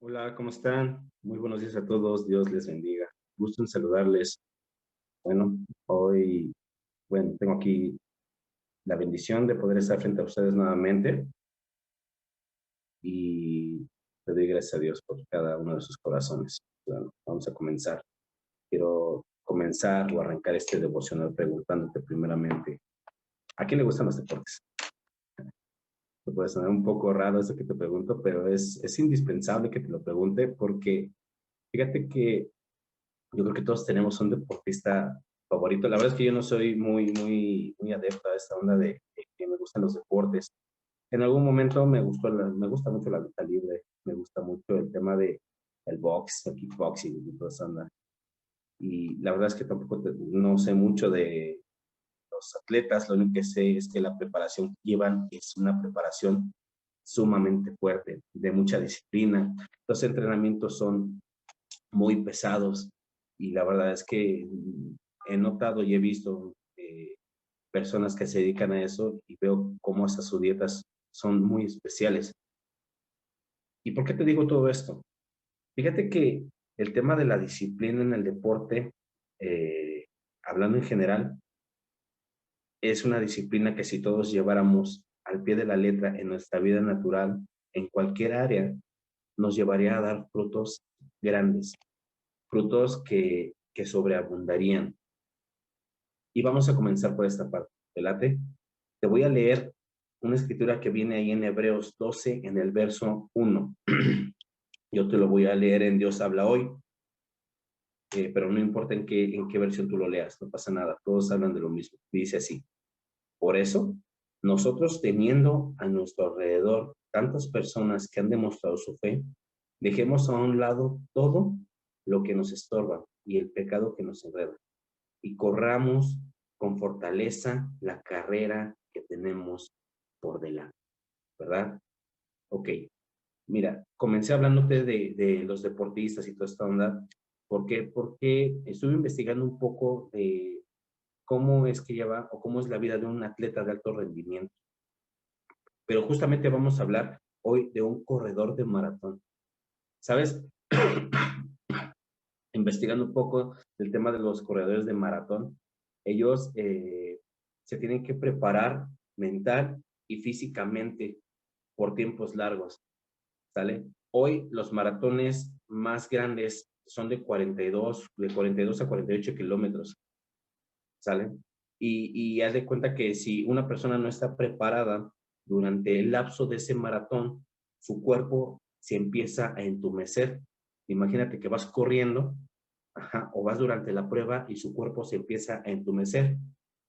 Hola, ¿cómo están? Muy buenos días a todos, Dios les bendiga. Gusto en saludarles. Bueno, hoy, tengo aquí la bendición de poder estar frente a ustedes nuevamente y le doy gracias a Dios por cada uno de sus corazones. Bueno, vamos a comenzar. Quiero comenzar o arrancar este devocional preguntándote primeramente, ¿a quién le gustan los deportes? Te puede sonar un poco raro eso que te pregunto, pero es indispensable que te lo pregunte porque fíjate que yo creo que todos tenemos un deportista favorito. La verdad es que yo no soy muy adepto a esta onda de que me gustan los deportes. En algún momento me gusta mucho la lucha libre, me gusta mucho el tema de el box, el kickboxing y toda esa onda. Y la verdad es que tampoco no sé mucho de los atletas, lo único que sé es que la preparación que llevan es una preparación sumamente fuerte, de mucha disciplina. Los entrenamientos son muy pesados y la verdad es que he notado y he visto personas que se dedican a eso y veo cómo hasta sus dietas son muy especiales. ¿Y por qué te digo todo esto? Fíjate que el tema de la disciplina en el deporte, eh, hablando en general, es una disciplina que si todos lleváramos al pie de la letra en nuestra vida natural, en cualquier área, nos llevaría a dar frutos grandes, frutos que sobreabundarían. Y vamos a comenzar por esta parte. ¿Te late? Te voy a leer una escritura que viene ahí en Hebreos 12, en el verso 1. Yo te lo voy a leer en Dios habla hoy, pero no importa en qué versión tú lo leas, no pasa nada, todos hablan de lo mismo. Dice así, por eso, nosotros teniendo a nuestro alrededor tantas personas que han demostrado su fe, dejemos a un lado todo lo que nos estorba y el pecado que nos enreda y corramos con fortaleza la carrera que tenemos por delante, ¿verdad? Ok, mira, comencé hablándote de los deportistas y toda esta onda. ¿Por qué? Porque estuve investigando un poco de cómo es que lleva o cómo es la vida de un atleta de alto rendimiento. Pero justamente vamos a hablar hoy de un corredor de maratón. ¿Sabes? Investigando un poco del tema de los corredores de maratón, ellos se tienen que preparar mental y físicamente por tiempos largos, ¿sale? Hoy los maratones más grandes son de 42 a 48 kilómetros, ¿sale? Y haz de cuenta que si una persona no está preparada durante el lapso de ese maratón, su cuerpo se empieza a entumecer. Imagínate que vas corriendo, ajá, o vas durante la prueba y su cuerpo se empieza a entumecer,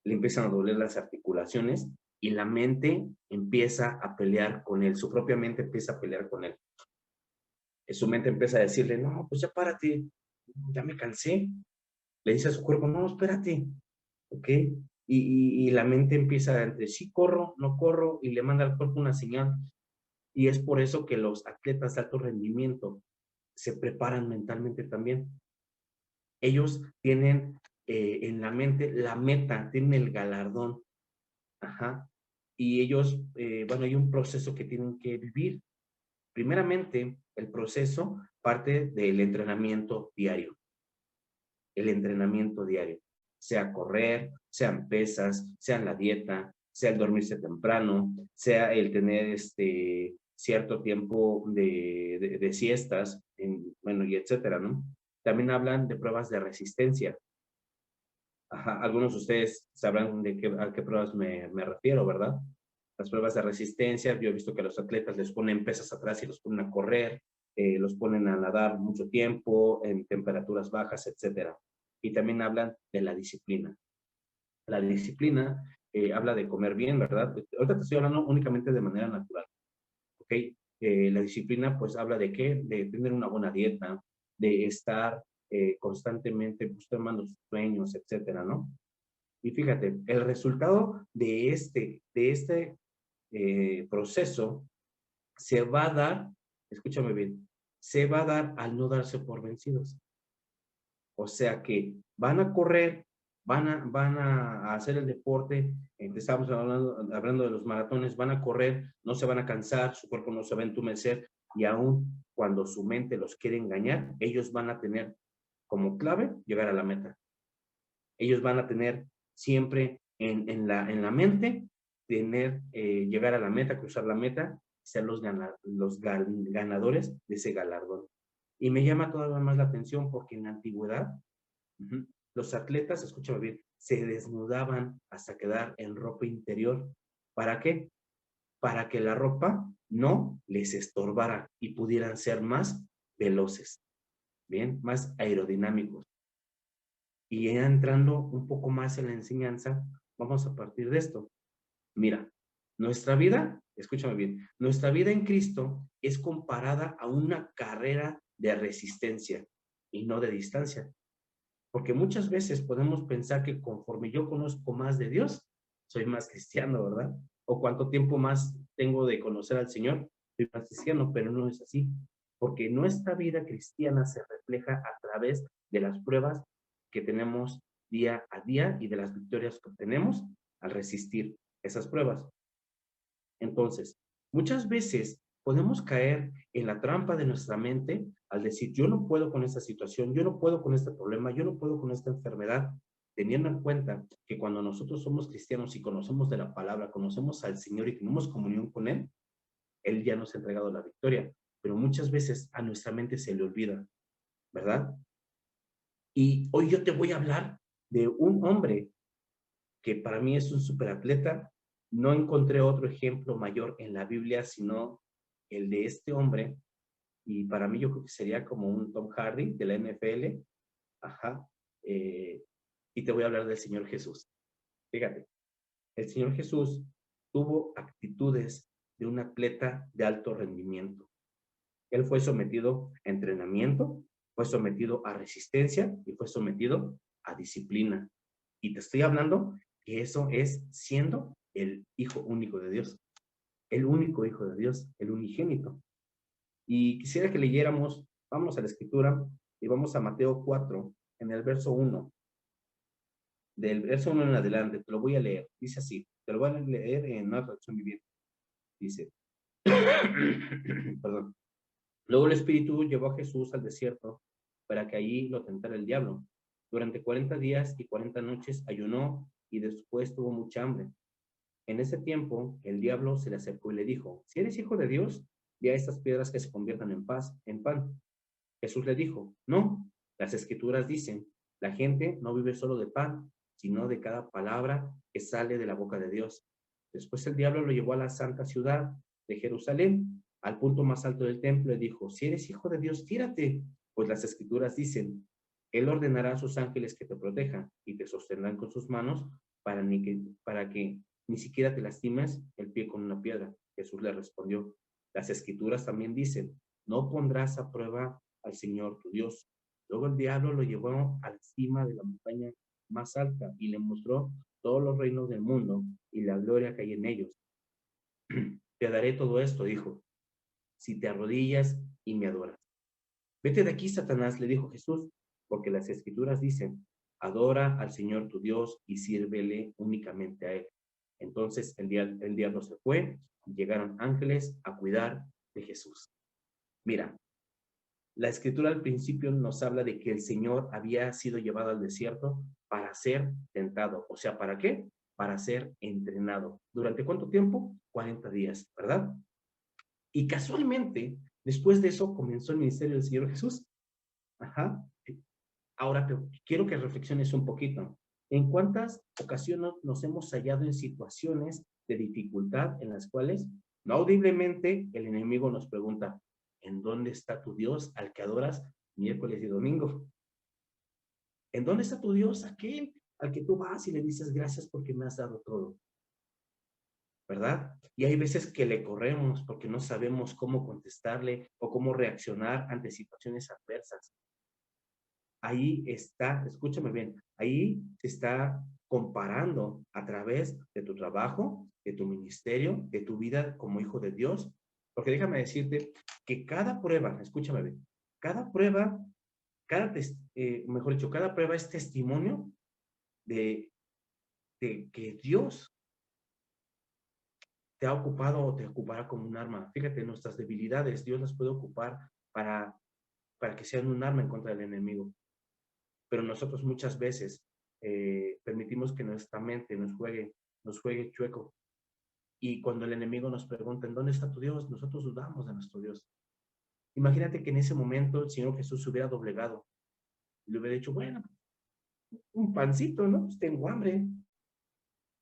le empiezan a doler las articulaciones y la mente empieza a pelear con él, su propia mente empieza a pelear con él. Su mente empieza a decirle, no, pues ya párate, ya me cansé. Le dice a su cuerpo, no, espérate, ¿ok? Y la mente empieza entre sí corro, no corro, y le manda al cuerpo una señal. Y es por eso que los atletas de alto rendimiento se preparan mentalmente también. Ellos tienen en la mente la meta, tienen el galardón, ajá, y ellos, bueno, hay un proceso que tienen que vivir. Primeramente, el proceso parte del entrenamiento diario, el entrenamiento diario, sea correr, sean pesas, sea la dieta, sea el dormirse temprano, sea el tener cierto tiempo de siestas, bueno, y etcétera, ¿no? También hablan de pruebas de resistencia. Ajá, algunos de ustedes sabrán a qué pruebas me refiero, ¿verdad? Las pruebas de resistencia, yo he visto que a los atletas les ponen pesas atrás y los ponen a correr, los ponen a nadar mucho tiempo, en temperaturas bajas, etcétera. Y también hablan de la disciplina. La disciplina habla de comer bien, ¿verdad? Ahorita te estoy hablando únicamente de manera natural, ¿ok? La disciplina, pues, habla de qué? De tener una buena dieta, de estar constantemente pues, tomando sus sueños, etcétera, ¿no? Y fíjate, el resultado de este proceso se va a dar, escúchame bien, se va a dar al no darse por vencidos. O sea que van a correr, van a hacer el deporte, estamos hablando de los maratones, van a correr, no se van a cansar, su cuerpo no se va a entumecer, y aún cuando su mente los quiere engañar, ellos van a tener como clave llegar a la meta. Ellos van a tener siempre en la mente llegar a la meta, cruzar la meta, ser ganadores de ese galardón. Y me llama todavía más la atención porque en la antigüedad, los atletas, escúchame bien, se desnudaban hasta quedar en ropa interior. ¿Para qué? Para que la ropa no les estorbara y pudieran ser más veloces, bien, más aerodinámicos. Y ya entrando un poco más en la enseñanza, vamos a partir de esto. Mira, nuestra vida, escúchame bien, nuestra vida en Cristo es comparada a una carrera de resistencia y no de distancia. Porque muchas veces podemos pensar que conforme yo conozco más de Dios, soy más cristiano, ¿verdad? O cuánto tiempo más tengo de conocer al Señor, soy más cristiano, pero no es así. Porque nuestra vida cristiana se refleja a través de las pruebas que tenemos día a día y de las victorias que obtenemos al resistir esas pruebas. Entonces, muchas veces podemos caer en la trampa de nuestra mente al decir, yo no puedo con esta situación, yo no puedo con este problema, yo no puedo con esta enfermedad, teniendo en cuenta que cuando nosotros somos cristianos y conocemos de la palabra, conocemos al Señor y tenemos comunión con Él ya nos ha entregado la victoria. Pero muchas veces a nuestra mente se le olvida, ¿verdad? Y hoy yo te voy a hablar de un hombre que para mí es un superatleta. No encontré otro ejemplo mayor en la Biblia, sino el de este hombre, y para mí yo creo que sería como un Tom Hardy de la NFL, ajá, eh, y te voy a hablar del Señor Jesús. Fíjate, el Señor Jesús tuvo actitudes de un atleta de alto rendimiento. Él fue sometido a entrenamiento, fue sometido a resistencia y fue sometido a disciplina. Y te estoy hablando que eso es siendo el Hijo único de Dios, el único Hijo de Dios, el unigénito. Y quisiera que leyéramos, vamos a la Escritura y vamos a Mateo 4, en el verso 1. Del verso 1 en adelante, te lo voy a leer. Dice así, te lo voy a leer en una traducción viviente. Dice, perdón. Luego el Espíritu llevó a Jesús al desierto para que allí lo tentara el diablo. Durante 40 días y 40 noches ayunó y después tuvo mucha hambre. En ese tiempo, el diablo se le acercó y le dijo, si eres hijo de Dios, di a estas piedras que se conviertan en pan. Jesús le dijo, no, las escrituras dicen, la gente no vive solo de pan, sino de cada palabra que sale de la boca de Dios. Después el diablo lo llevó a la santa ciudad de Jerusalén, al punto más alto del templo, y dijo, si eres hijo de Dios, tírate, pues las escrituras dicen, Él ordenará a sus ángeles que te protejan y te sostendrán con sus manos para que ni siquiera te lastimes el pie con una piedra. Jesús le respondió, las escrituras también dicen, no pondrás a prueba al Señor tu Dios. Luego el diablo lo llevó a la cima de la montaña más alta y le mostró todos los reinos del mundo y la gloria que hay en ellos. Te daré todo esto, dijo, si te arrodillas y me adoras. Vete de aquí, Satanás, le dijo Jesús, porque las escrituras dicen, adora al Señor tu Dios y sírvele únicamente a Él. Entonces el diablo se fue y llegaron ángeles a cuidar de Jesús. Mira, la escritura al principio nos habla de que el Señor había sido llevado al desierto para ser tentado. O sea, ¿para qué? Para ser entrenado. ¿Durante cuánto tiempo? 40 días, ¿verdad? Y casualmente, después de eso comenzó el ministerio del Señor Jesús. Ajá. Ahora quiero que reflexiones un poquito. ¿En cuántas ocasiones nos hemos hallado en situaciones de dificultad en las cuales no audiblemente el enemigo nos pregunta, ¿en dónde está tu Dios al que adoras miércoles y domingo? ¿En dónde está tu Dios aquel al que tú vas y le dices gracias porque me has dado todo? ¿Verdad? Y hay veces que le corremos porque no sabemos cómo contestarle o cómo reaccionar ante situaciones adversas. Ahí está, escúchame bien, ahí se está comparando a través de tu trabajo, de tu ministerio, de tu vida como hijo de Dios. Porque déjame decirte que cada prueba, escúchame bien, cada prueba, mejor dicho, cada prueba es testimonio de que Dios te ha ocupado o te ocupará como un arma. Fíjate, nuestras debilidades, Dios las puede ocupar para, para que sean un arma en contra del enemigo. Pero nosotros muchas veces permitimos que nuestra mente nos juegue chueco. Y cuando el enemigo nos pregunta, ¿en dónde está tu Dios? Nosotros dudamos de nuestro Dios. Imagínate que en ese momento el Señor Jesús se hubiera doblegado y le hubiera dicho, bueno, un pancito, ¿no? Pues tengo hambre.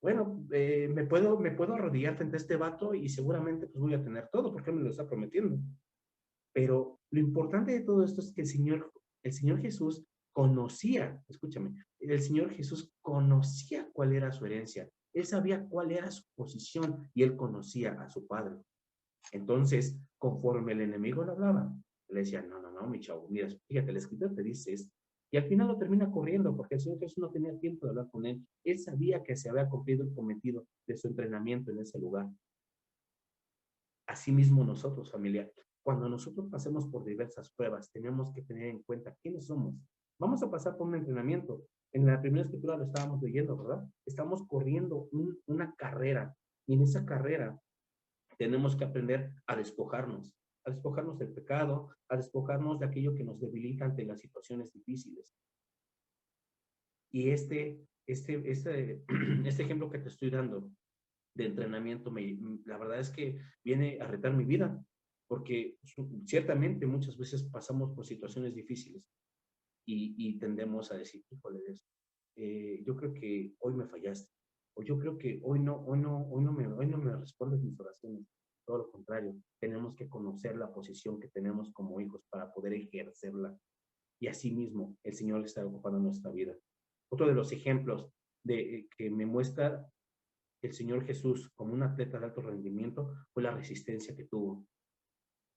Bueno, me puedo arrodillar frente a este vato y seguramente pues voy a tener todo porque él me lo está prometiendo. Pero lo importante de todo esto es que el Señor Jesús conocía, escúchame, el Señor Jesús conocía cuál era su herencia. Él sabía cuál era su posición y él conocía a su Padre. Entonces, conforme el enemigo le hablaba, le decía, no, no, no, mi chavo, mira, fíjate, el escritor te dice esto. Y al final lo termina corriendo porque el Señor Jesús no tenía tiempo de hablar con él. Él sabía que se había cumplido el cometido de su entrenamiento en ese lugar. Asimismo nosotros, familia, cuando nosotros pasemos por diversas pruebas, tenemos que tener en cuenta quiénes somos. Vamos a pasar por un entrenamiento. En la primera escritura lo estábamos leyendo, ¿verdad? Estamos corriendo una carrera y en esa carrera tenemos que aprender a despojarnos del pecado, a despojarnos de aquello que nos debilita ante las situaciones difíciles. Y este ejemplo que te estoy dando de entrenamiento, la verdad es que viene a retar mi vida, porque ciertamente muchas veces pasamos por situaciones difíciles y tendemos a decir, híjole, yo creo que hoy me fallaste, o yo creo que hoy no me respondes mis oraciones. Todo lo contrario, tenemos que conocer la posición que tenemos como hijos para poder ejercerla. Y así mismo el Señor está ocupando nuestra vida. Otro de los ejemplos que me muestra el Señor Jesús como un atleta de alto rendimiento fue la resistencia que tuvo.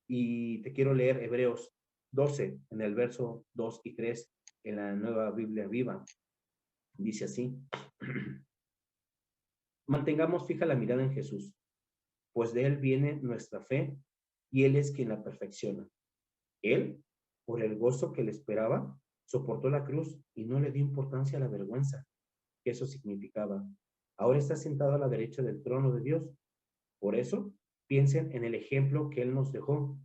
Y te quiero leer Hebreos 12, en el verso 2 y 3, en la Nueva Biblia Viva. Dice así, mantengamos fija la mirada en Jesús, pues de Él viene nuestra fe y Él es quien la perfecciona. Él, por el gozo que le esperaba, soportó la cruz y no le dio importancia a la vergüenza que eso significaba. Ahora está sentado a la derecha del trono de Dios. Por eso, piensen en el ejemplo que Él nos dejó,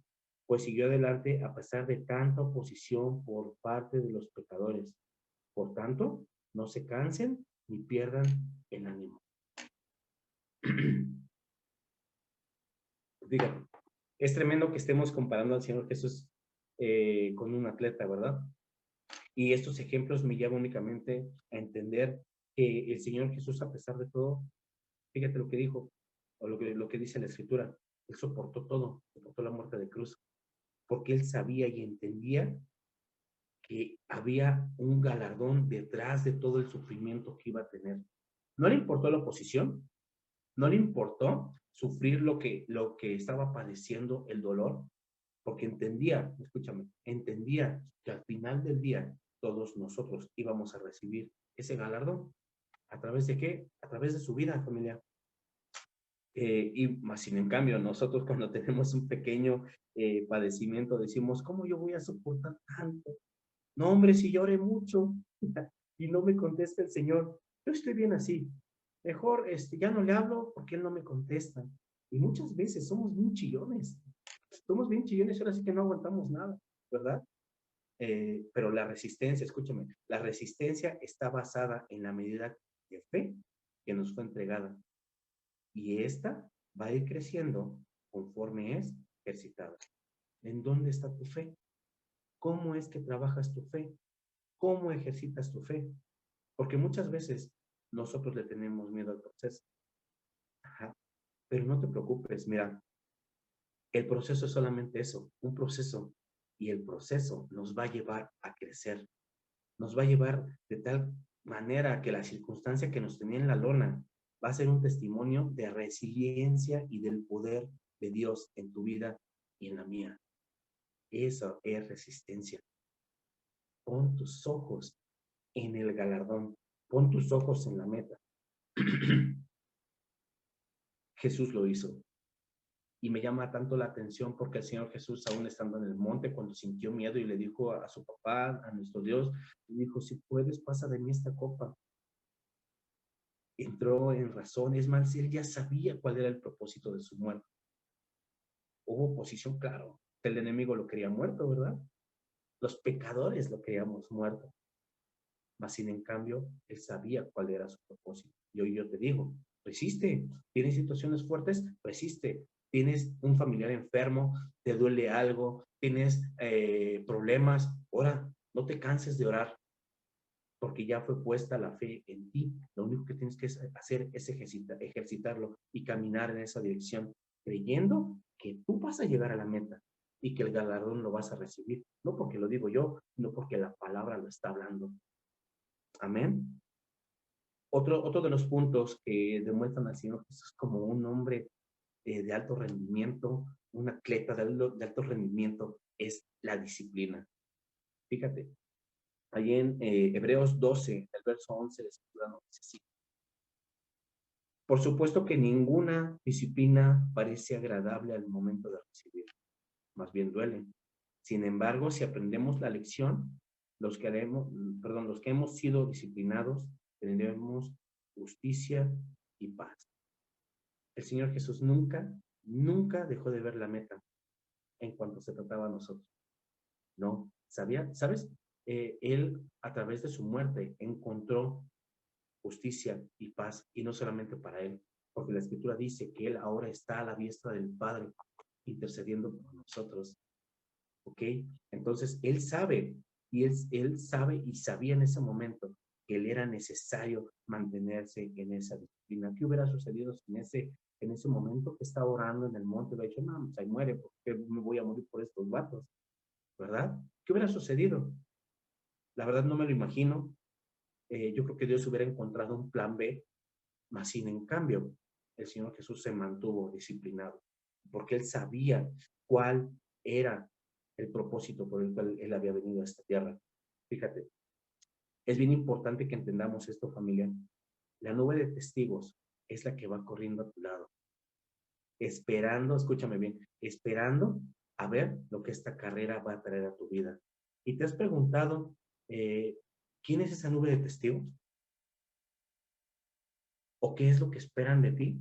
pues siguió adelante a pesar de tanta oposición por parte de los pecadores. Por tanto, no se cansen ni pierdan el ánimo. Díganme, es tremendo que estemos comparando al Señor Jesús con un atleta, ¿verdad? Y estos ejemplos me llevan únicamente a entender que el Señor Jesús, a pesar de todo, fíjate lo que dijo, o lo que dice la Escritura, Él soportó todo, soportó la muerte de cruz, porque Él sabía y entendía que había un galardón detrás de todo el sufrimiento que iba a tener. No le importó la oposición, no le importó sufrir lo que estaba padeciendo, el dolor, porque entendía, escúchame, entendía que al final del día todos nosotros íbamos a recibir ese galardón. ¿A través de qué? A través de su vida, familia. Y más sin en cambio, nosotros cuando tenemos un pequeño padecimiento decimos, ¿cómo yo voy a soportar tanto? No, hombre, si lloré mucho y no me contesta el Señor, yo estoy bien así. Mejor ya no le hablo porque Él no me contesta. Y muchas veces somos bien chillones. Somos bien chillones, ahora sí que no aguantamos nada, ¿verdad? Pero la resistencia, escúchame, la resistencia está basada en la medida de fe que nos fue entregada. Y esta va a ir creciendo conforme es ejercitada. ¿En dónde está tu fe? ¿Cómo es que trabajas tu fe? ¿Cómo ejercitas tu fe? Porque muchas veces nosotros le tenemos miedo al proceso. Ajá. Pero no te preocupes, mira, el proceso es solamente eso, un proceso. Y el proceso nos va a llevar a crecer. Nos va a llevar de tal manera que la circunstancia que nos tenía en la lona va a ser un testimonio de resiliencia y del poder de Dios en tu vida y en la mía. Eso es resistencia. Pon tus ojos en el galardón. Pon tus ojos en la meta. Jesús lo hizo. Y me llama tanto la atención porque el Señor Jesús, aún estando en el monte, cuando sintió miedo y le dijo a su papá, a nuestro Dios, le dijo, si puedes, pasa de mí esta copa. entró en razón. Es más, él ya sabía cuál era el propósito de su muerte. Hubo oposición, claro. El enemigo lo quería muerto, ¿verdad? Los pecadores lo queríamos muerto. Mas, sin en cambio, él sabía cuál era su propósito. Y hoy yo te digo, resiste. Tienes situaciones fuertes, resiste. Tienes un familiar enfermo, te duele algo, tienes problemas, ora, no te canses de orar, porque ya fue puesta la fe en ti. Lo único que tienes que hacer es ejercitarlo y caminar en esa dirección, creyendo que tú vas a llegar a la meta y que el galardón lo vas a recibir. No porque lo digo yo, no porque la palabra lo está hablando. Amén. Otro de los puntos que demuestran al Señor Jesús como un hombre de alto rendimiento, un atleta de alto rendimiento, es la disciplina. Fíjate, ahí en Hebreos 12, el verso 11, la escritura nos dice así: por supuesto que ninguna disciplina parece agradable al momento de recibir, más bien duele. Sin embargo, si aprendemos la lección, los que hemos sido disciplinados, tendremos justicia y paz. El Señor Jesús nunca dejó de ver la meta en cuanto se trataba a nosotros. No, ¿sabes? Él, a través de su muerte, encontró justicia y paz, y no solamente para él, porque la Escritura dice que él ahora está a la diestra del Padre, intercediendo por nosotros. ¿Ok? Entonces, él sabe, y él sabe y sabía en ese momento que él era necesario mantenerse en esa disciplina. ¿Qué hubiera sucedido si en ese momento que estaba orando en el monte hubiera dicho, no, pues ahí muere, porque me voy a morir por estos vatos? ¿Verdad? ¿Qué hubiera sucedido? La verdad no me lo imagino. Yo creo que Dios hubiera encontrado un plan B, mas sin en cambio, el Señor Jesús se mantuvo disciplinado, porque él sabía cuál era el propósito por el cual él había venido a esta tierra. Fíjate, es bien importante que entendamos esto, familia. La nube de testigos es la que va corriendo a tu lado, esperando, escúchame bien, esperando a ver lo que esta carrera va a traer a tu vida. ¿Y te has preguntado quién es esa nube de testigos? ¿O qué es lo que esperan de ti?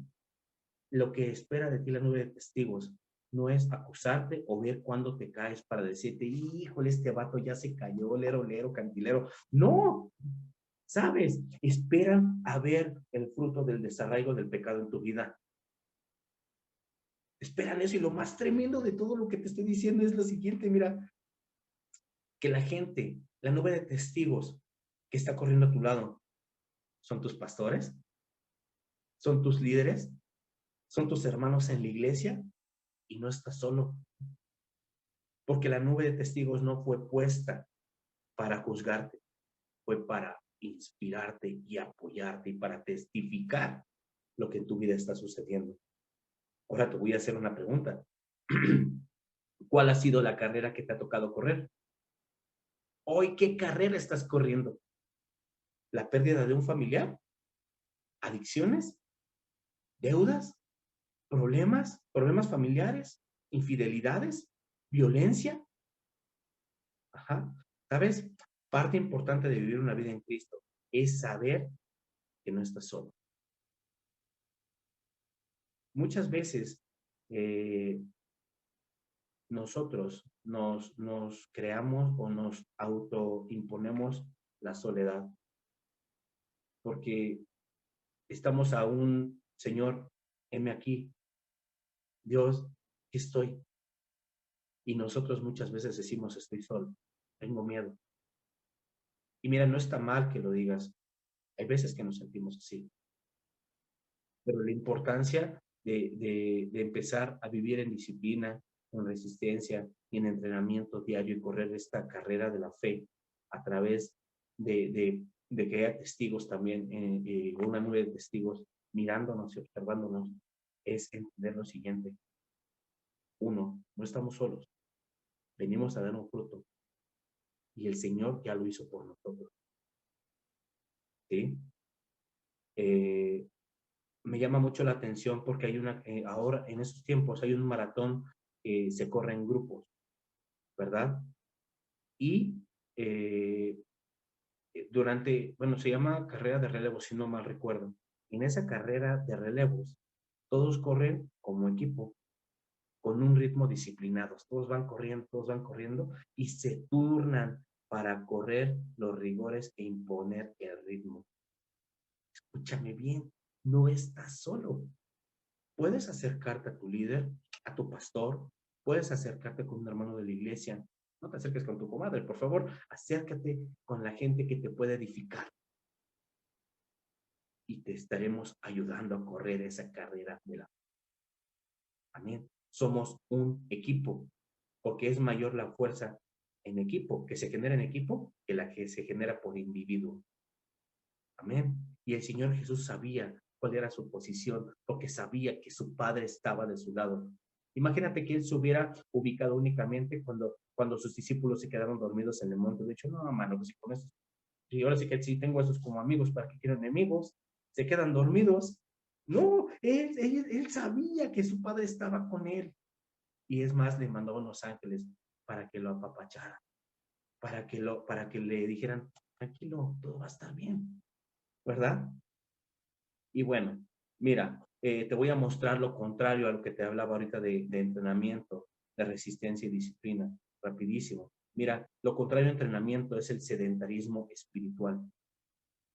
Lo que espera de ti la nube de testigos no es acusarte o ver cuándo te caes para decirte, híjole, este vato ya se cayó, lero, lero, cantilero. No, ¿sabes? Esperan a ver el fruto del desarraigo del pecado en tu vida. Esperan eso, y lo más tremendo de todo lo que te estoy diciendo es lo siguiente: mira, que la gente, la nube de testigos que está corriendo a tu lado, son tus pastores, son tus líderes, son tus hermanos en la iglesia, y no estás solo, porque la nube de testigos no fue puesta para juzgarte, fue para inspirarte y apoyarte y para testificar lo que en tu vida está sucediendo. Ahora te voy a hacer una pregunta. ¿Cuál ha sido la carrera que te ha tocado correr? Hoy, ¿qué carrera estás corriendo? ¿La pérdida de un familiar? ¿Adicciones? ¿Deudas? ¿Problemas familiares? ¿Infidelidades? ¿Violencia? Ajá. ¿Sabes? Parte importante de vivir una vida en Cristo es saber que no estás solo. Muchas veces nosotros nos creamos o nos autoimponemos la soledad, porque estamos a un Señor, heme aquí, Dios, aquí estoy. Y nosotros muchas veces decimos, estoy solo, tengo miedo. Y mira, no está mal que lo digas. Hay veces que nos sentimos así. Pero la importancia de empezar a vivir en disciplina, en resistencia y en entrenamiento diario, y correr esta carrera de la fe a través de que haya testigos también, una nube de testigos mirándonos y observándonos, es entender lo siguiente. Uno, no estamos solos, venimos a dar un fruto y el Señor ya lo hizo por nosotros. ¿Sí? Me llama mucho la atención porque hay ahora en estos tiempos hay un maratón que se corre en grupos, ¿verdad? Y bueno, se llama carrera de relevo, si no mal recuerdo. En esa carrera de relevos, todos corren como equipo, con un ritmo disciplinados. Todos van corriendo y se turnan para correr los rigores e imponer el ritmo. Escúchame bien, no estás solo. Puedes acercarte a tu líder, a tu pastor, puedes acercarte con un hermano de la iglesia. No te acerques con tu comadre, por favor, acércate con la gente que te puede edificar y te estaremos ayudando a correr esa carrera de la. Amén. Somos un equipo, porque es mayor la fuerza en equipo, que se genera en equipo, que la que se genera por individuo. Amén. Y el Señor Jesús sabía cuál era su posición, porque sabía que su Padre estaba de su lado. Imagínate que él se hubiera ubicado únicamente cuando sus discípulos se quedaron dormidos en el monte. De hecho, no, mano, pues si con esos, y ahora sí que sí tengo esos como amigos, ¿para qué quiero enemigos? Se quedan dormidos. No, él sabía que su Padre estaba con él. Y es más, le mandó a unos ángeles para que lo apapacharan, para que le dijeran, tranquilo, todo va a estar bien, ¿verdad? Y bueno, mira, te voy a mostrar lo contrario a lo que te hablaba ahorita de entrenamiento, de resistencia y disciplina, rapidísimo. Mira, lo contrario a entrenamiento es el sedentarismo espiritual.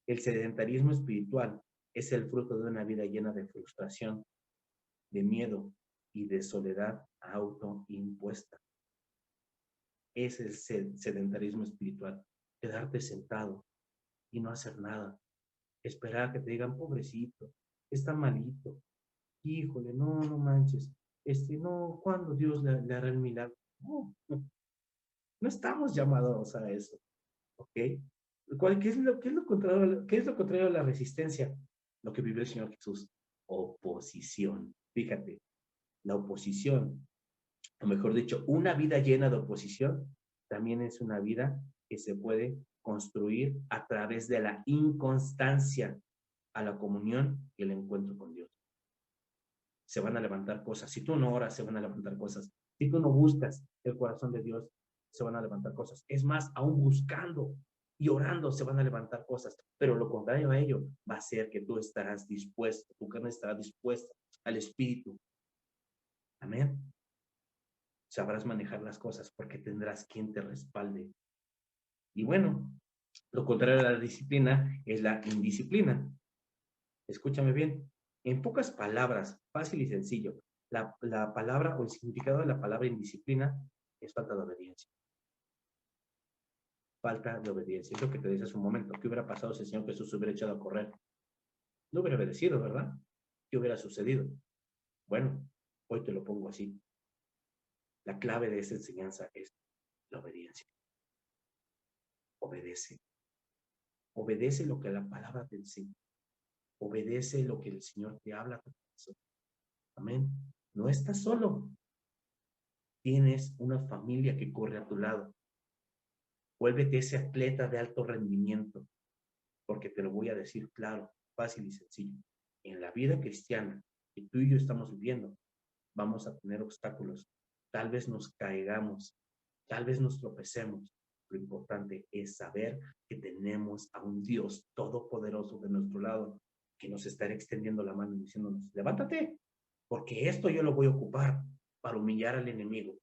El sedentarismo espiritual es el fruto de una vida llena de frustración, de miedo y de soledad autoimpuesta. Es el sedentarismo espiritual, quedarte sentado y no hacer nada, esperar que te digan, pobrecito, está malito, híjole, no, no manches, no, ¿cuándo Dios le hará el milagro? No, no, no estamos llamados a eso, ¿ok? ¿Qué es lo contrario, qué es lo contrario a la resistencia? Lo que vivió el Señor Jesús, oposición. Fíjate, la oposición, o mejor dicho, una vida llena de oposición, también es una vida que se puede construir a través de la inconstancia a la comunión y el encuentro con Dios. Se van a levantar cosas. Si tú no oras, se van a levantar cosas. Si tú no buscas el corazón de Dios, se van a levantar cosas. Es más, aún buscando y orando se van a levantar cosas. Pero lo contrario a ello va a ser que tú estarás dispuesto, tu carne estará dispuesta al Espíritu. Amén. Sabrás manejar las cosas porque tendrás quien te respalde. Y bueno, lo contrario a la disciplina es la indisciplina. Escúchame bien. En pocas palabras, fácil y sencillo, la palabra o el significado de la palabra indisciplina es falta de obediencia. Falta de obediencia. Es lo que te decía hace un momento. ¿Qué hubiera pasado si el Señor Jesús se hubiera echado a correr? No hubiera obedecido, ¿verdad? ¿Qué hubiera sucedido? Bueno, hoy te lo pongo así. La clave de esa enseñanza es la obediencia. Obedece. Obedece lo que la palabra te enseña. Obedece lo que el Señor te habla a tu corazón. Amén. No estás solo. Tienes una familia que corre a tu lado. Vuélvete ese atleta de alto rendimiento, porque te lo voy a decir claro, fácil y sencillo. En la vida cristiana que tú y yo estamos viviendo, vamos a tener obstáculos. Tal vez nos caigamos, tal vez nos tropecemos. Lo importante es saber que tenemos a un Dios todopoderoso de nuestro lado, que nos estará extendiendo la mano y diciéndonos, levántate, porque esto yo lo voy a ocupar para humillar al enemigo.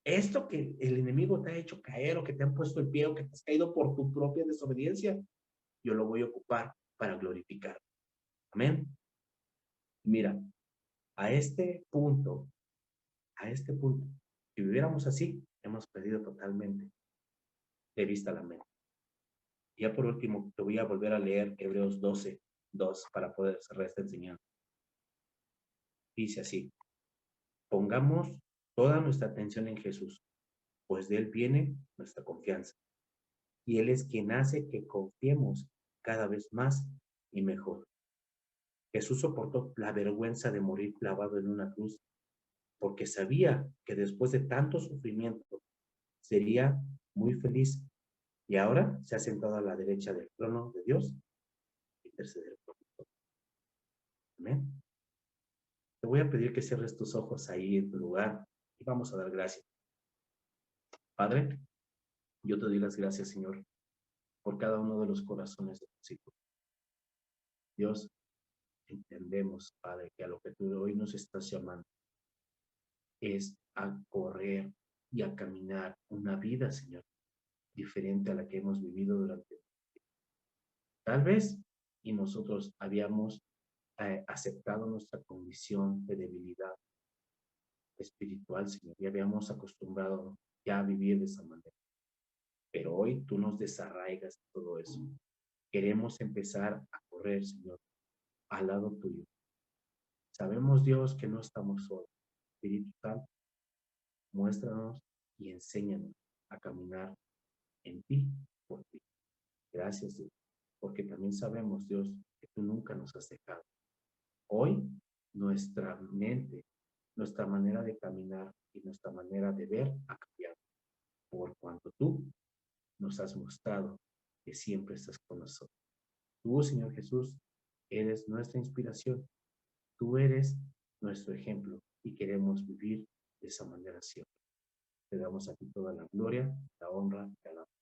Esto que el enemigo te ha hecho caer o que te han puesto el pie o que te has caído por tu propia desobediencia, yo lo voy a ocupar para glorificar. Amén. Mira, a este punto, si viviéramos así, hemos perdido totalmente de vista la mente. Ya por último, te voy a volver a leer Hebreos 12:2 para poder cerrar esta enseñanza. Dice así, pongamos toda nuestra atención en Jesús, pues de Él viene nuestra confianza. Y Él es quien hace que confiemos cada vez más y mejor. Jesús soportó la vergüenza de morir clavado en una cruz, porque sabía que después de tanto sufrimiento sería muy feliz. Y ahora se ha sentado a la derecha del trono de Dios y interceder por nosotros. Amén. Te voy a pedir que cierres tus ojos ahí en tu lugar y vamos a dar gracias. Padre, yo te doy las gracias, Señor, por cada uno de los corazones de tus hijos. Dios, entendemos, Padre, que a lo que tú hoy nos estás llamando es a correr y a caminar una vida, Señor, diferente a la que hemos vivido durante tal vez, y nosotros habíamos aceptado nuestra condición de debilidad espiritual, Señor, y habíamos acostumbrado ya a vivir de esa manera. Pero hoy tú nos desarraigas de todo eso. Queremos empezar a correr, Señor, al lado tuyo. Sabemos, Dios, que no estamos solos. Espíritu Santo, muéstranos y enséñanos a caminar en ti, por ti. Gracias, Dios, porque también sabemos, Dios, que tú nunca nos has dejado. Hoy, nuestra mente, nuestra manera de caminar y nuestra manera de ver ha cambiado, por cuanto tú nos has mostrado que siempre estás con nosotros. Tú, Señor Jesús, eres nuestra inspiración. Tú eres nuestro ejemplo y queremos vivir de esa manera siempre. Te damos a ti toda la gloria, la honra y la alabanza.